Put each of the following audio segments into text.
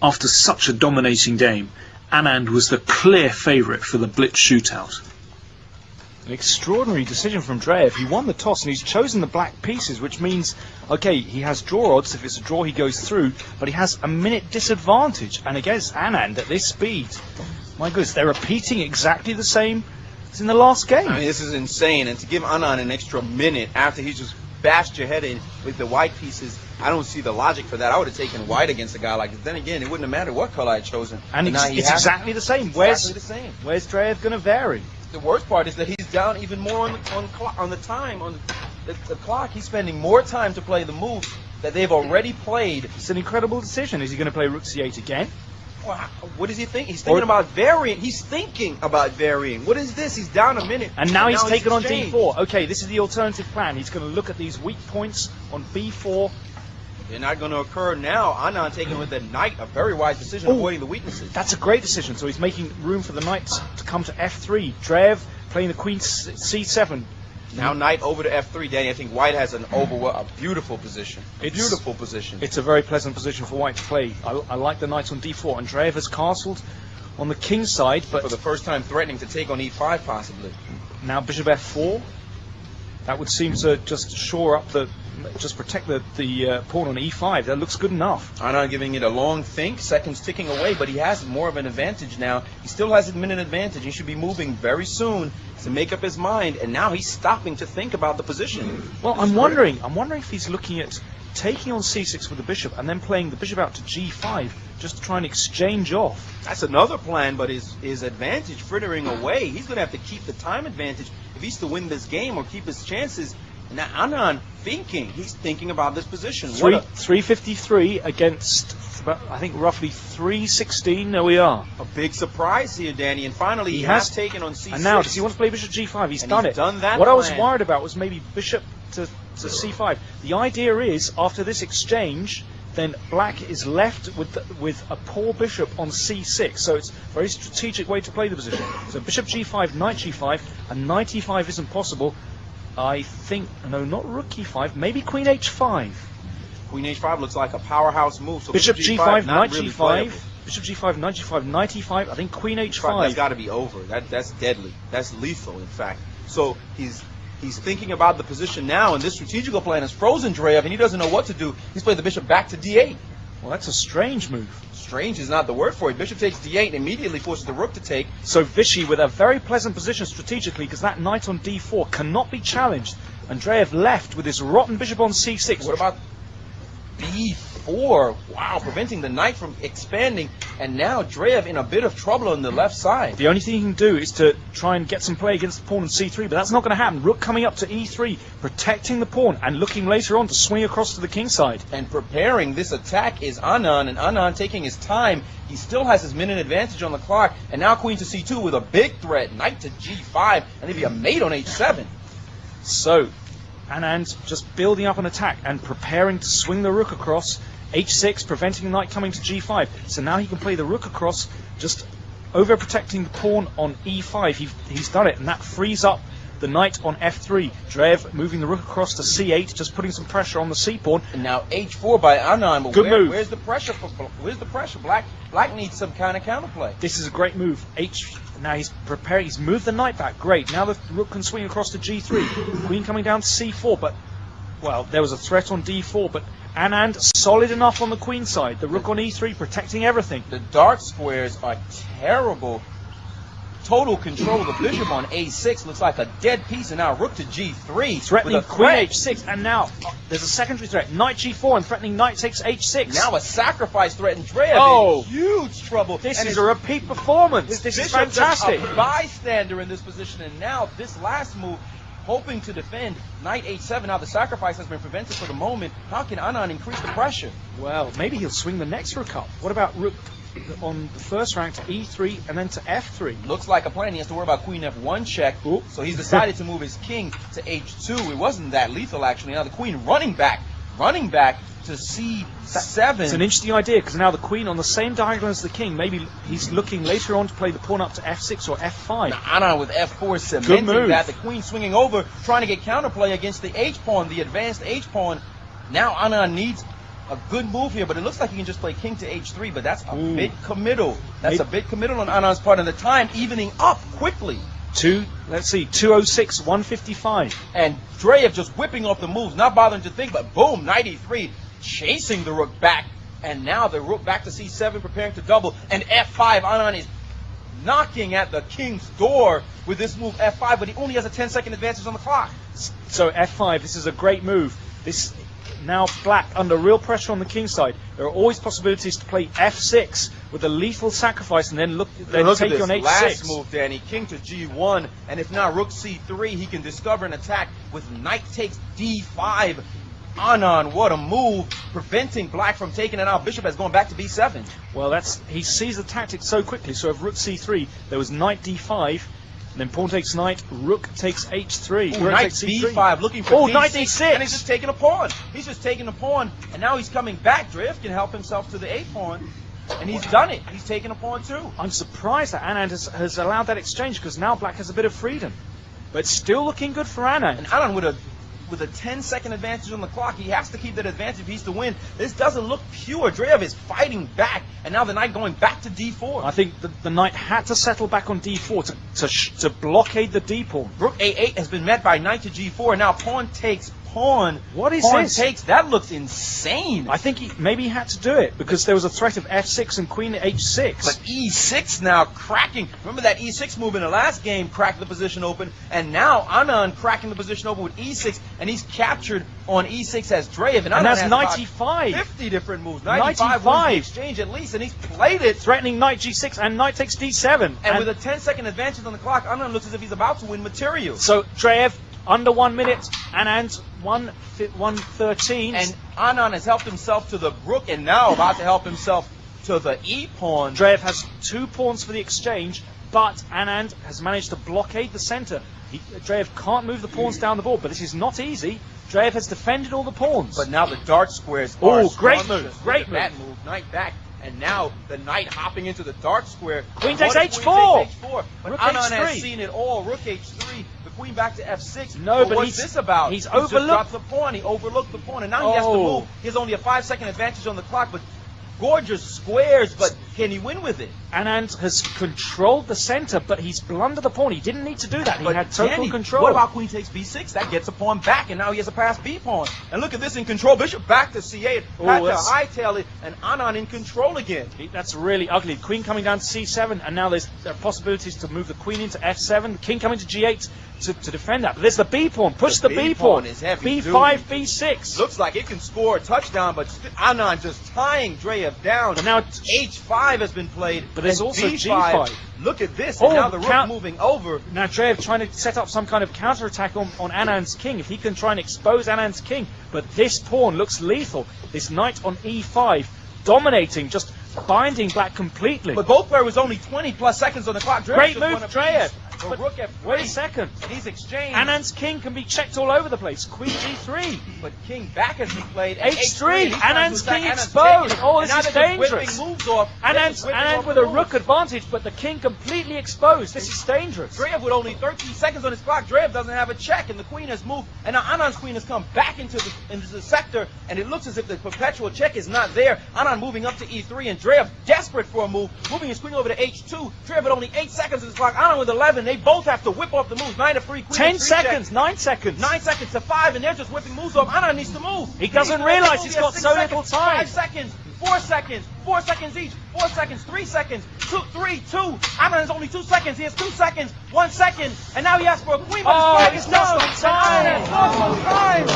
After such a dominating game, Anand was the clear favourite for the blitz shootout. An extraordinary decision from Dreev. He won the toss and he's chosen the black pieces, which means, okay, he has draw odds. If it's a draw, he goes through, but he has a minute disadvantage. And against Anand at this speed, my goodness, they're repeating exactly the same as in the last game. I mean, this is insane. And to give Anand an extra minute after he just bashed your head in with the white pieces, I don't see the logic for that. I would have taken white against a guy like this. Then again, it wouldn't have mattered what color I had chosen. And it's exactly the same. Where's Dreev going to vary? The worst part is that he's down even more on the time, on the clock. He's spending more time to play the moves that they've already played. It's an incredible decision. Is he going to play Rook C8 again? Well, what does he think? He's thinking about varying. He's thinking about varying. What is this? He's down a minute. And now he's taken on D4. Okay, this is the alternative plan. He's going to look at these weak points on B4. They're not going to occur now. Anand taking with the knight, a very wise decision, avoiding the weaknesses. That's a great decision. So he's making room for the knight to come to F3. Dreev playing the queen C7. Now knight over to F3, Danny. I think white has a beautiful position. Beautiful position. It's a very pleasant position for white to play. I like the knight on D4, and Dreev has castled on the king side, but for the first time threatening to take on E5 possibly. Now bishop F4. That would seem to just shore up just protect the pawn on E5. That looks good enough. Anand giving it a long think, seconds ticking away, but he has more of an advantage now. He still has a minute advantage. He should be moving very soon to make up his mind, and now he's stopping to think about the position. Well, I'm wondering if he's looking at taking on C6 with the bishop and then playing the bishop out to G5 just to try and exchange off. That's another plan, but his advantage frittering away. He's going to have to keep the time advantage if he's to win this game or keep his chances. Now Anand he's thinking about this position. 353 against, I think, roughly 316. There we are. A big surprise here, Danny. And finally, he has taken on C6. And now, does he want to play bishop G5? He's done it. What I was worried about was maybe bishop to C5. The idea is, after this exchange, then black is left with a poor bishop on C6. So it's a very strategic way to play the position. So bishop G5, knight G5, and knight E5 isn't possible. I think, no, not rook E5, maybe queen H5. Queen H5 looks like a powerhouse move. So bishop G5, knight G5, bishop G5, knight G5, knight E5, I think queen H5. That's got to be over. That's deadly. That's lethal, in fact. So he's thinking about the position now, and this strategical plan has frozen Dreev, and he doesn't know what to do. He's played the bishop back to D8. Well, that's a strange move. Strange is not the word for it. Bishop takes D8 and immediately forces the rook to take. So Vichy with a very pleasant position strategically, because that knight on D4 cannot be challenged. And Dreev left with his rotten bishop on C6. What about B4? Wow, preventing the knight from expanding. And now Dreev in a bit of trouble on the left side. The only thing he can do is to try and get some play against the pawn on C3, but that's not going to happen. Rook coming up to E3, protecting the pawn, and looking later on to swing across to the king side. And preparing this attack is Anand, and Anand taking his time. He still has his minute advantage on the clock, and now queen to C2 with a big threat, knight to G5, and maybe a mate on H7. So Anand just building up an attack and preparing to swing the rook across. H6, preventing the knight coming to G5. So now he can play the rook across, just overprotecting the pawn on E5. He's done it, and that frees up the knight on F3. Dreev moving the rook across to C8, just putting some pressure on the C pawn. And now H4 by Anand. But good move. Where's the pressure? Where's the pressure? Black needs some kind of counterplay. This is a great move. Now he's preparing. He's moved the knight back. Great. Now the rook can swing across to G3. Queen coming down to C4, but well, there was a threat on D4, but Anand solid enough on the queen side. The rook on E3 protecting everything. The dark squares are terrible. Total control. The bishop on A6 looks like a dead piece, and now rook to G3. Threatening queen H6, and now there's a secondary threat. Knight G4 and threatening knight takes H6. Now a sacrifice threat, and Dreev in huge trouble. This is a repeat performance. This is fantastic. A bystander in this position, and now this last move, hoping to defend knight H7. Now the sacrifice has been prevented for the moment. How can Anand increase the pressure? Well, maybe he'll swing the next rook up. What about rook on the first rank to E3 and then to F3? Looks like a plan. He has to worry about queen F1 check. Ooh. So he's decided to move his king to H2. It wasn't that lethal, actually. Now the queen running back to C7. It's an interesting idea, because now the queen on the same diagonal as the king. Maybe he's looking later on to play the pawn up to F6 or F5. Now Anand with F4 cementing that. The queen swinging over, trying to get counterplay against the H pawn, the advanced H pawn. Now Anand needs a good move here, but it looks like he can just play king to h3, but that's a bit committal. That's a bit committal on Anand's part, and the time evening up quickly. Let's see, 206, 155. And Dreev just whipping off the moves, not bothering to think, but boom, knight e3, chasing the rook back. And now the rook back to c7, preparing to double. And f5, Anand is knocking at the king's door with this move f5, but he only has a 10-second advantage on the clock. So f5, this is a great move. This now black under real pressure on the king side. There are always possibilities to play f6 with a lethal sacrifice, and then take you on h6. Last move, Danny, king to g1, and if not rook c3, he can discover an attack with knight takes d5. Anand, what a move, preventing black from taking it out. Bishop has gone back to b7. Well, he sees the tactics so quickly. So if rook c3, there was knight d5, and then pawn takes knight, rook takes h3. Ooh, knight b5, looking for knight d6. And he's just taking a pawn. He's just taking a pawn, and now he's coming back. Dreev can help himself to the a pawn, and he's done it. He's taken a pawn too. I'm surprised that Anand has allowed that exchange, because now black has a bit of freedom. But it's still looking good for Anand. And Anand with a 10-second advantage on the clock, he has to keep that advantage if he's to win. This doesn't look pure. Dreev is fighting back, and now the knight going back to d4. I think the knight had to settle back on d4 to blockade the d pawn. Rook a8 has been met by knight to g4, and now pawn takes pawn. What is pawn this? Takes. That looks insane. I think maybe he had to do it because there was a threat of f6 and queen h6. But e6 now cracking. Remember that e6 move in the last game cracked the position open, and now Anand cracking the position open with e6, and he's captured on e6 as Dreev. And that's knight e5. 50 different moves. Knight e5 wins the exchange at least, and he's played it. Threatening knight g6 and knight takes d7. And with a 10-second advantage on the clock, Anand looks as if he's about to win material. So Dreev under 1 minute, Anand 1:13. And Anand has helped himself to the rook, and now about to help himself to the e pawn. Dreev has 2 pawns for the exchange, but Anand has managed to blockade the center. Dreev can't move the pawns down the board, but this is not easy. Dreev has defended all the pawns. But now the dark squares are great move. Great move. That move, knight back. And now the knight hopping into the dark square. Queen takes h4. Queen takes h4. But Rook Anand h3. has seen it all. Rook h3. The queen back to f6. No, but what's this about? He's just overlooked dropped the pawn. He overlooked the pawn, and now he has to move. He has only a 5-second advantage on the clock, but gorgeous squares. But can he win with it? Anand has controlled the center, but he's blundered the pawn. He didn't need to do that. He had total control. What about queen takes b6? That gets a pawn back, and now he has a pass b pawn. And look at this in control. Bishop back to c8. Had to hightail it, and Anand in control again. That's really ugly. Queen coming down to c7, and now there are possibilities to move the queen into f7. The king coming to g8 to defend that. But there's the b pawn. Push the b pawn. Is heavy, b5, b6. Looks like it can score a touchdown, but Anand just tying Dreev down. But now h5 has been played. But there's also b5. g5. Look at this. And now the rook moving over. Now Dreev trying to set up some kind of counterattack on Anand's king. If he can try and expose Anand's king. But this pawn looks lethal. This knight on e5 dominating, just binding black completely. But both players was only 20+ seconds on the clock. Great move, Dreev. But rook f3. Wait a second. And he's exchanged. Anand's king can be checked all over the place. Queen g3. But king back has been played. h3. Anand's king exposed. Oh, this is dangerous. Moves off. Anand with a rook advantage, but the king completely exposed. This is dangerous. Dreev with only 13 seconds on his clock. Dreev doesn't have a check, and the queen has moved. And now Anand's queen has come back into the sector, and it looks as if the perpetual check is not there. Anand moving up to e3, and Dreev desperate for a move, moving his queen over to h2. Dreev with only 8 seconds on his clock. Anand with 11. They both have to whip off the moves. Knight f3, queen 10 seconds, 9 seconds. 9 seconds to 5, and they're just whipping moves off. Anand needs to move. He doesn't realize he's got so little time. 5 seconds, 4 seconds, 4 seconds each, 4 seconds, 3 seconds, 2, 3, 2. Anand has only 2 seconds. He has 2 seconds, 1 second, and now he asks for a queen. But he's lost some time. He's lost some time.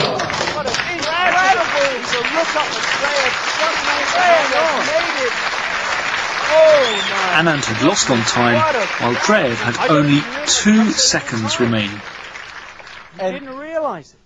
What an incredible. He's a look up the Dreev. Made it. Oh, Anand had lost on time, while Dreev had only 2 seconds remaining. He didn't realize it.